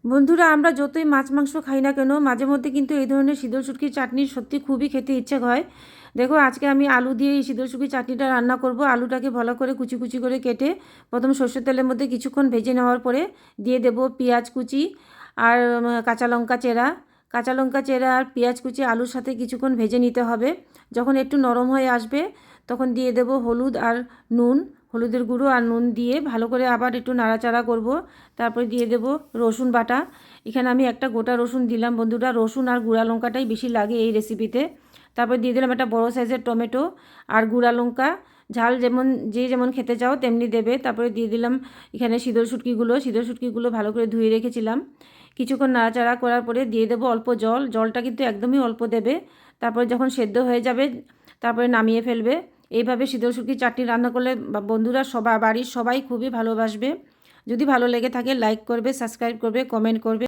বন্ধুরা, আমরা যতই মাছ মাংস খাই না কেন, মাঝে মধ্যে কিন্তু এই ধরনের শীতল শুটকির চাটনি সত্যি খুবই খেতে ইচ্ছে হয়। দেখো, আজকে আমি আলু দিয়ে এই শীতল শুটকির চাটনিটা রান্না করব। আলুটাকে ভালো করে কুচি কুচি করে কেটে প্রথম সর্ষের তেলের মধ্যে কিছুক্ষণ ভেজে নেওয়ার পরে দিয়ে দেব পেঁয়াজ কুচি আর কাঁচা লঙ্কা চেরা। কাঁচা লঙ্কা চেরা আর পেঁয়াজ কুচি আলুর সাথে কিছুক্ষণ ভেজে নিতে হবে। যখন একটু নরম হয়ে আসবে তখন দিয়ে দেব হলুদ আর নুন, হলুদের গুঁড়ো আর নুন দিয়ে ভালো করে আবার একটু নাড়াচাড়া করব। তারপরে দিয়ে দেব রসুন বাটা। এখানে আমি একটা গোটা রসুন দিলাম বন্ধুরা, রসুন আর গুঁড়া লঙ্কাটাই বেশি লাগে এই রেসিপিতে। তারপরে দিয়ে দিলাম একটা বড় সাইজের টমেটো আর গুঁড়া লঙ্কা। ঝাল যেমন যে যেমন খেতে চাও তেমনি দেবে। তারপরে দিয়ে দিলাম এখানে শীতল শুটকিগুলো ভালো করে ধুয়ে রেখেছিলাম। কিছুক্ষণ নাড়াচাড়া করার পরে দিয়ে দেবো অল্প জল। জলটা কিন্তু একদমই অল্প দেবে। তারপরে যখন সেদ্ধ হয়ে যাবে তারপরে নামিয়ে ফেলবে। এইভাবে শীতল শুটকির চাটনি রান্না করলে বন্ধুরা বাড়ির সবাই খুবই ভালোবাসবে। যদি ভালো লেগে থাকে লাইক করবে, সাবস্ক্রাইব করবে, কমেন্ট করবে।